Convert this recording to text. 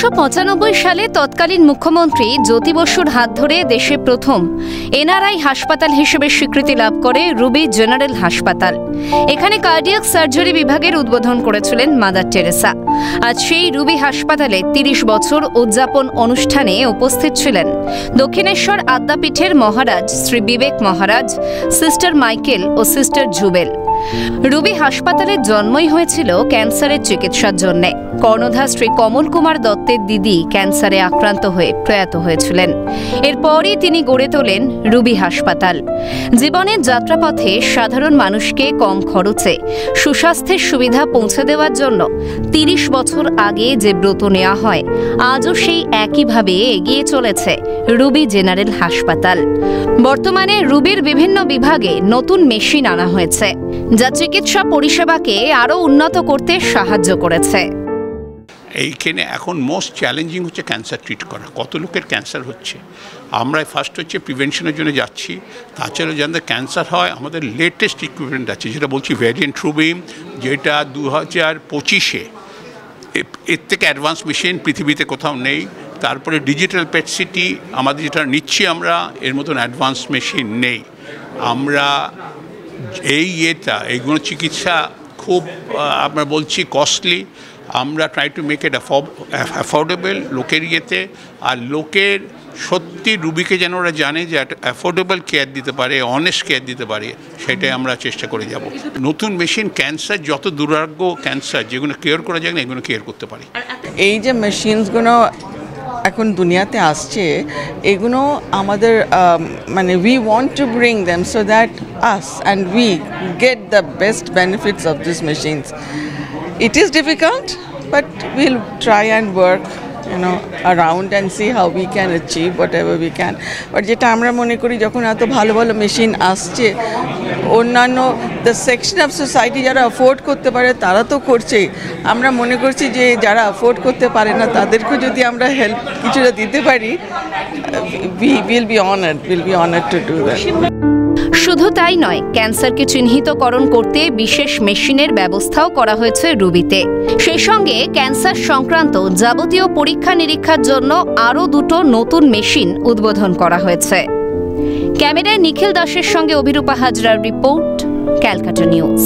1995 সালে তৎকালীন মুখ্যমন্ত্রী জ্যোতি বসুর হাত ধরে দেশে প্রথম এনআরআই হাসপাতাল হিসেবে স্বীকৃতি লাভ করে রুবি জেনারেল হাসপাতাল। এখানে কার্ডিয়াক সার্জারি বিভাগের উদ্বোধন করেছিলেন মাদার টেরেসা। আজ সেই রুবি হাসপাতালে 30 বছর উদযাপন অনুষ্ঠানে উপস্থিত ছিলেন দক্ষিণেশ্বর আদ্যাপীঠের মহারাজ শ্রী বিবেক মহারাজ, সিস্টার মাইকেল ও সিস্টার জুবেল। রুবি হাসপাতালের জন্মই হয়েছিল ক্যান্সারের চিকিৎসার জন্য। কর্ণধার শ্রী কমল কুমার দত্তের দিদি ক্যান্সারে আক্রান্ত হয়ে প্রয়াত হয়েছিলেন। এরপরই তিনি গড়ে তোলেন রুবি হাসপাতাল। জীবনের যাত্রাপথে সাধারণ মানুষকে কম খরচে সুস্বাস্থ্যের সুবিধা পৌঁছে দেওয়ার জন্য 30 বছর আগে যে ব্রত নেওয়া হয়, আজও সেই একইভাবে এগিয়ে চলেছে রুবি জেনারেল হাসপাতাল। বর্তমানে রুবির বিভিন্ন বিভাগে নতুন মেশিন আনা হয়েছে, যা চিকিৎসা পরিষেবাকে আরও উন্নত করতে সাহায্য করেছে। এইখানে এখন মোস্ট চ্যালেঞ্জিং হচ্ছে ক্যান্সার ট্রিট করা। কত লোকের ক্যান্সার হচ্ছে, আমরা ফার্স্ট হচ্ছে প্রিভেনশনের জন্য যাচ্ছি। তাছাড়াও যাদের ক্যান্সার হয়, আমাদের লেটেস্ট ইকুইপমেন্ট আছে, যেটা বলছি ভ্যারিয়েন্ট রুবিম, যেটা 2025-এ এর থেকে অ্যাডভান্স মেশিন পৃথিবীতে কোথাও নেই। তারপরে ডিজিটাল পেট সিটি আমাদের যেটা নিচ্ছি আমরা, এর মতন অ্যাডভান্স মেশিন নেই। আমরা এইগুলো চিকিৎসা খুব আমরা বলছি কস্টলি। আমরা try to make it affordable লোকের ইয়েতে, আর লোকের সত্যি রুবিকে যেন ওরা জানে যে একটা অ্যাফোর্ডেবল কেয়ার দিতে পারে, অনেস্ট কেয়ার দিতে পারে, সেটাই আমরা চেষ্টা করে যাব। নতুন মেশিন ক্যান্সার, যত দুরারোগ্য ক্যান্সার যেগুলো কেয়ার করা যায় না, এগুলো কেয়ার করতে পারি। এই যে মেশিনসগুলো এখন দুনিয়াতে আসছে, এগুলো আমাদের মানে we want to bring them so that us and we get the best benefits of this machines. It is difficult, but we'll try and work, around and see how we can achieve whatever we can. But যেটা আমরা মনে করি, যখন এত ভালো ভালো machine আসছে, অন্যান্য দ্য সেকশন অফ সোসাইটি যারা অ্যাফোর্ড করতে পারে তারা তো করছেই। আমরা মনে করছি যে যারা অ্যাফোর্ড করতে পারে না, তাদেরকে যদি আমরা হেল্প কিছুটা দিতে পারি, we'll be honored to do that. শুধু তাই নয়, ক্যান্সারকে চিহ্নিতকরণ করতে বিশেষ মেশিনের ব্যবস্থাও করা হয়েছে রুবিতে। সেই সঙ্গে ক্যান্সার সংক্রান্ত যাবতীয় পরীক্ষা নিরীক্ষার জন্য আরও 2টো নতুন মেশিন উদ্বোধন করা হয়েছে। ক্যামেরায় নিখিল দাসের সঙ্গে অভিরূপা হাজরার রিপোর্ট, ক্যালকাটা নিউজ।